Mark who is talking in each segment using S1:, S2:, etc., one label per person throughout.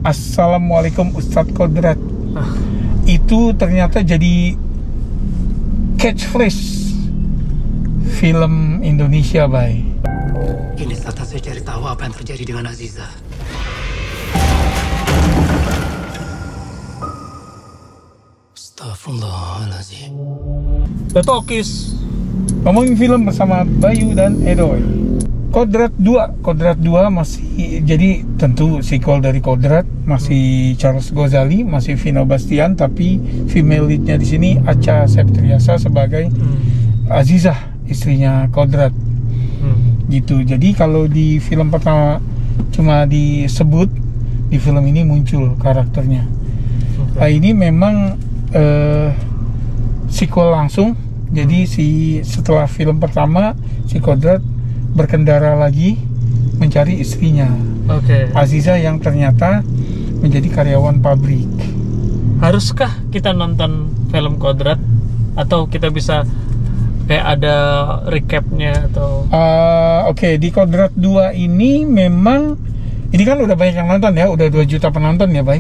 S1: Assalamualaikum Ustadz Kodrat. Itu ternyata jadi catchphrase film Indonesia, Bay.
S2: Ini saatnya saya cari tahu apa yang terjadi dengan Aziza. Astagfirullahaladzim.
S1: Betokis ngomongin film bersama Bayu dan Edoy. Kodrat 2 masih, jadi tentu sequel dari Kodrat, masih Charles Ghazali, masih Vino Bastian, tapi female leadnya di sini Acha Septriasa sebagai Azizah, istrinya Kodrat. Gitu. Jadi kalau di film pertama cuma disebut, di film ini muncul karakternya. Nah, ini memang sequel langsung. Jadi setelah film pertama, si Kodrat berkendara lagi mencari istrinya, Aziza, yang ternyata menjadi karyawan pabrik.
S3: Haruskah kita nonton film Kodrat atau kita bisa kayak ada recapnya atau?
S1: Di Kodrat 2 ini memang, ini kan udah banyak yang nonton ya, udah 2 juta penonton ya, Bay.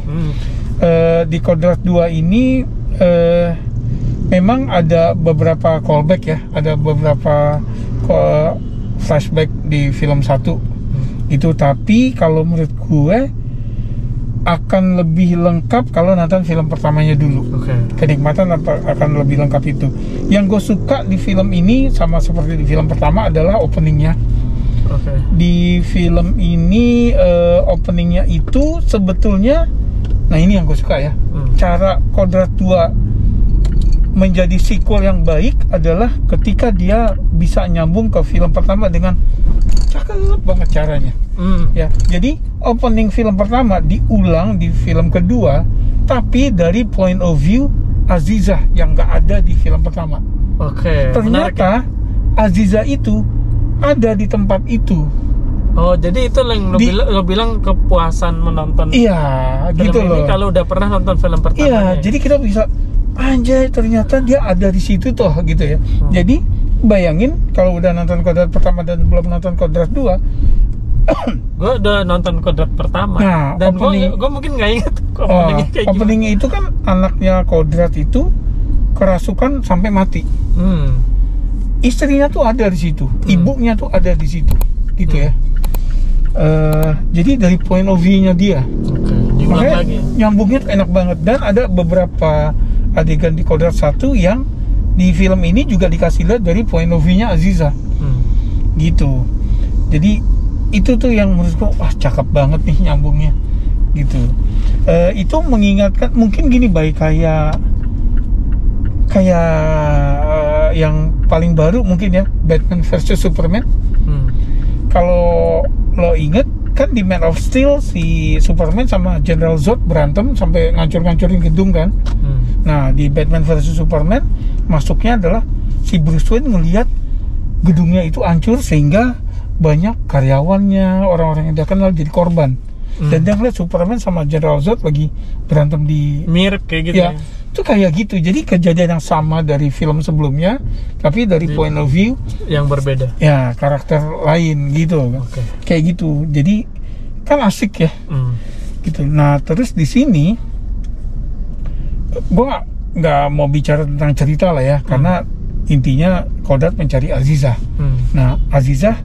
S1: Di Kodrat 2 ini memang ada beberapa callback ya, ada beberapa flashback di film 1 itu, tapi kalau menurut gue akan lebih lengkap kalau nonton film pertamanya dulu. Kenikmatan akan lebih lengkap itu. Yang gue suka di film ini sama seperti di film pertama adalah openingnya. Di film ini openingnya itu sebetulnya, nah ini yang gue suka ya, cara Kodrat 2 menjadi sequel yang baik adalah ketika dia bisa nyambung ke film pertama dengan cakep banget caranya. Ya, jadi opening film pertama diulang di film kedua, tapi dari point of view Azizah yang nggak ada di film pertama. Ternyata Azizah itu ada di tempat itu.
S3: Oh, jadi itu yang lo bilang kepuasan menonton.
S1: Iya,
S3: film
S1: gitu
S3: ini
S1: loh.
S3: Kalau udah pernah nonton film pertama.
S1: Iya, jadi kita bisa, anjay, ternyata dia ada di situ toh, gitu ya. Jadi bayangin kalau udah nonton Kodrat pertama dan belum nonton Kodrat 2.
S3: Gue udah nonton Kodrat pertama.
S1: Nah,
S3: dan gue mungkin nggak inget openingnya kayak
S1: openingnya itu kan anaknya Kodrat itu kerasukan sampai mati. Istrinya tuh ada di situ, ibunya tuh ada di situ, gitu ya. Jadi dari point of view-nya dia, makanya nyambungnya tuh enak banget. Dan ada beberapa adegan di Kodrat 1 yang di film ini juga dikasih lihat dari point of view-nya Aziza, gitu. Jadi itu tuh yang menurutku, wah, cakep banget nih nyambungnya, gitu. Itu mengingatkan mungkin gini, baik kayak yang paling baru mungkin ya, Batman versus Superman. Kalau lo inget kan di Man of Steel, si Superman sama General Zod berantem sampai ngancur-ngancurin gedung kan. Nah, di Batman versus Superman masuknya adalah si Bruce Wayne ngelihat gedungnya itu hancur sehingga banyak karyawannya, orang-orang yang dia kenal jadi korban. Dan dia ngeliat Superman sama General Zod lagi berantem di,
S3: mirip kayak gitu ya.
S1: Itu kayak gitu. Jadi kejadian yang sama dari film sebelumnya, tapi dari point of view
S3: yang berbeda. Ya,
S1: karakter lain gitu. Kayak gitu. Jadi kan asik ya. Gitu. Nah, terus di sini gue nggak mau bicara tentang cerita lah ya, karena intinya Kodrat mencari Azizah. Nah, Azizah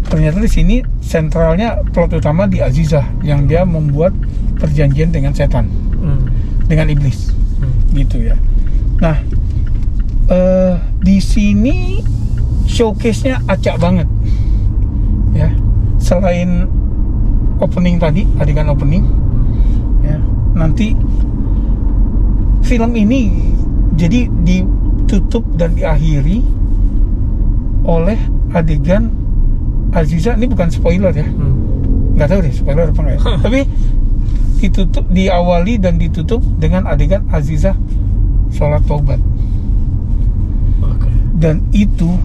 S1: ternyata di sini sentralnya, plot utama di Azizah yang dia membuat perjanjian dengan setan, dengan iblis. Gitu ya. Nah, di sini showcase-nya acak banget ya. Selain opening tadi, adegan opening ya, nanti film ini jadi ditutup dan diakhiri oleh adegan Aziza. Ini bukan spoiler ya, nggak tahu deh spoiler apa enggak ya. Tapi diawali dan ditutup dengan adegan Aziza sholat taubat. Dan itu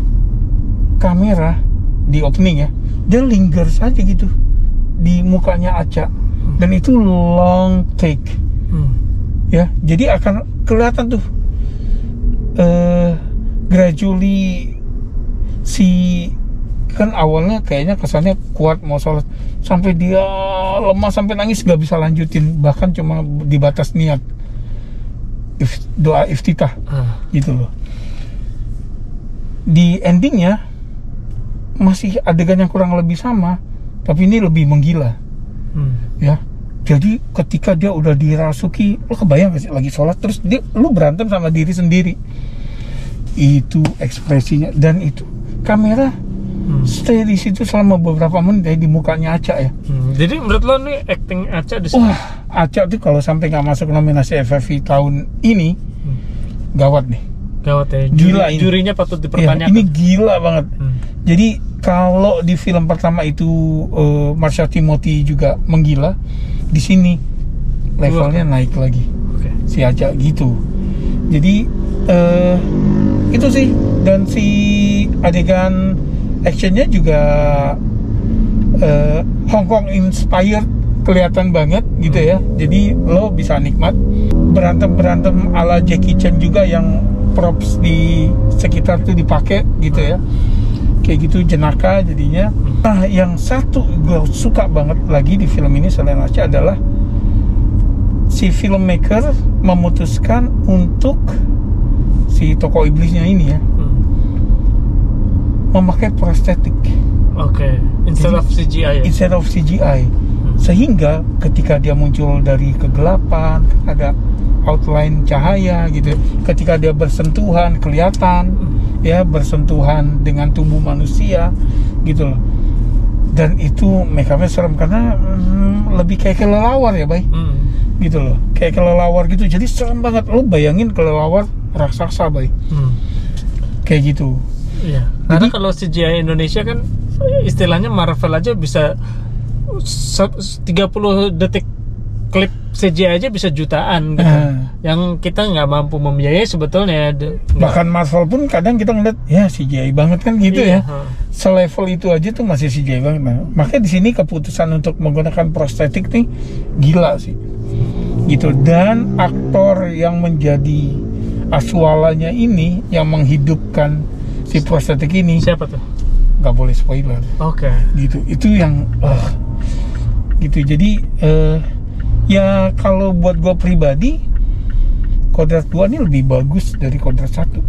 S1: kamera di opening ya, dia linger saja gitu di mukanya Acha, dan itu long take ya, jadi akan kelihatan tuh gradually si kan awalnya kayaknya kesannya kuat mau sholat, sampai dia lemah sampai nangis gak bisa lanjutin, bahkan cuma di batas niat doa iftitah gitu loh. Di endingnya masih adegan yang kurang lebih sama, tapi ini lebih menggila. Ya, jadi ketika dia udah dirasuki, lo kebayang gak sih lagi sholat terus lu berantem sama diri sendiri, itu ekspresinya, dan itu kamera stay di situ selama beberapa menit ya, di mukanya Acha ya.
S3: Jadi menurut lo nih acting Acha di sini?
S1: Wah, Acha tuh kalau sampai nggak masuk nominasi FFI tahun ini, gawat nih.
S3: Gawat ya.
S1: Gila ini.
S3: Jurinya patut dipertanyakan.
S1: Ya, ini gila banget. Jadi kalau di film pertama itu Marsha Timothy juga menggila, di sini levelnya naik lagi. Si Acha gitu. Jadi itu sih, dan si adegan actionnya juga Hong Kong inspired, kelihatan banget gitu ya. Jadi lo bisa nikmat berantem ala Jackie Chan juga, yang props di sekitar tuh dipakai gitu ya, kayak gitu jenaka jadinya. Nah, yang satu gue suka banget lagi di film ini selain Acha adalah si filmmaker memutuskan untuk si tokoh iblisnya ini ya memakai prostetik. Instead of CGI ya? Instead of CGI. Sehingga ketika dia muncul dari kegelapan, ada outline cahaya gitu. Ketika dia bersentuhan, kelihatan ya, bersentuhan dengan tubuh manusia gitu loh. Dan itu make upnya serem karena lebih kayak kelelawar ya, Bay. Gitu loh, kayak kelelawar gitu. Jadi serem banget. Lo bayangin kelelawar raksasa, Bay. Kayak gitu.
S3: Iya. Karena kalau CGI Indonesia kan istilahnya Marvel aja bisa 30 detik klip CGI aja bisa jutaan gitu. Yang kita nggak mampu membiayai sebetulnya.
S1: Bahkan Marvel pun kadang kita ngeliat ya CGI banget kan gitu ya. Selevel itu aja tuh masih CGI banget. Nah, makanya di sini keputusan untuk menggunakan prostetik nih gila sih. Gitu. Dan aktor yang menjadi aswalanya ini, yang menghidupkan si prostetik ini,
S3: siapa tuh?
S1: Gak boleh spoiler. Gitu. Itu yang gitu. Jadi ya kalau buat gue pribadi, Kodrat 2 ini lebih bagus dari Kodrat 1.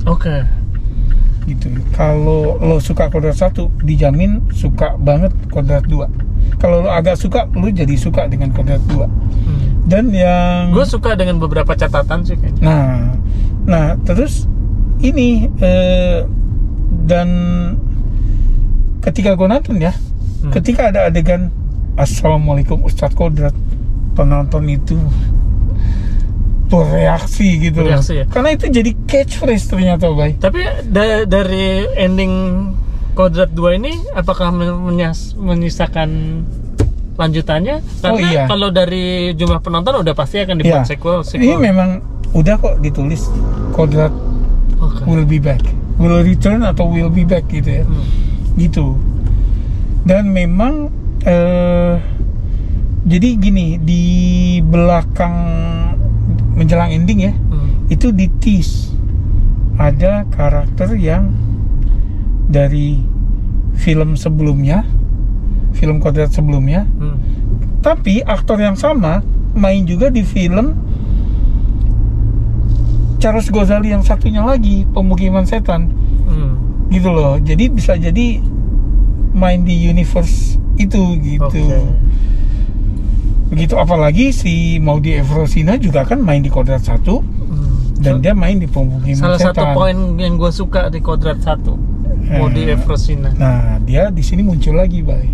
S1: Gitu. Kalau lo suka Kodrat 1, dijamin suka banget Kodrat 2. Kalau lo agak suka, lo jadi suka dengan Kodrat 2. Dan yang
S3: gue suka dengan beberapa catatan sih kayaknya. Nah terus ini dan ketika gue nonton ya, ketika ada adegan Assalamualaikum Ustadz Kodrat, penonton itu bereaksi gitu. Ya? Karena itu jadi catchphrase ternyata, Bay. Tapi dari ending Kodrat 2 ini apakah menyisakan lanjutannya? Karena kalau dari jumlah penonton udah pasti akan dibuat sequel.
S1: Ini memang udah kok ditulis Kodrat will be back, will return atau will be back gitu ya. Gitu. Dan memang jadi gini, di belakang menjelang ending ya, itu di tease ada karakter yang dari film sebelumnya, film Kodrat sebelumnya, tapi aktor yang sama main juga di film Charles Ghazali yang satunya lagi, Pemukiman Setan. Gitu loh. Jadi bisa jadi main di universe itu gitu. Begitu, apalagi si Maudy Efrosina juga kan main di Kodrat 1 dan dia main di Pemukiman Setan.
S3: Salah satu poin yang gue suka di Kodrat 1, Maudy Efrosina.
S1: Nah, dia di sini muncul lagi, Bay.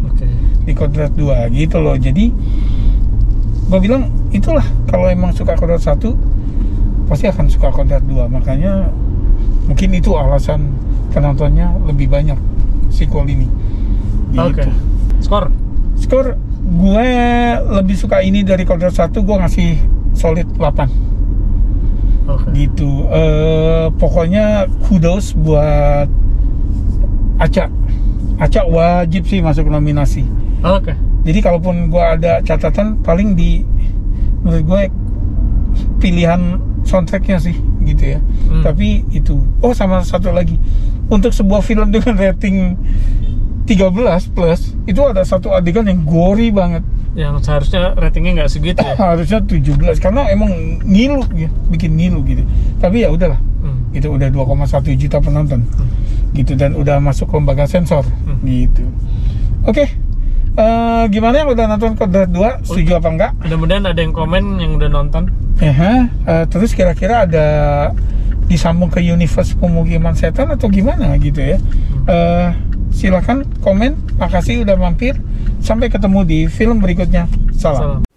S1: Di Kodrat 2 gitu loh. Jadi gue bilang itulah, kalau emang suka Kodrat 1 pasti akan suka Kodrat 2. Makanya mungkin itu alasan penontonnya lebih banyak sequel ini. Gitu. Skor gue lebih suka ini dari Kodrat 1, gue ngasih solid 8. Gitu. Pokoknya kudos buat Acha. Acha wajib sih masuk nominasi. Jadi kalaupun gue ada catatan, paling di menurut gue pilihan soundtracknya sih gitu ya. Tapi itu, sama satu lagi, untuk sebuah film dengan rating 13 plus itu ada satu adegan yang gory banget.
S3: Yang seharusnya ratingnya nggak segitu ya?
S1: Harusnya 17 karena emang ngilu ya, bikin ngilu gitu. Tapi ya udahlah. Itu udah 2,1 juta penonton. Gitu, dan udah masuk lembaga sensor gitu. Oke. Gimana yang udah nonton Kodrat 2? Setuju apa enggak?
S3: Mudah-mudahan ada yang komen yang udah nonton.
S1: Terus kira-kira ada disambung ke universe pemukiman setan atau gimana gitu ya? Silakan komen. Makasih udah mampir. Sampai ketemu di film berikutnya. Salam.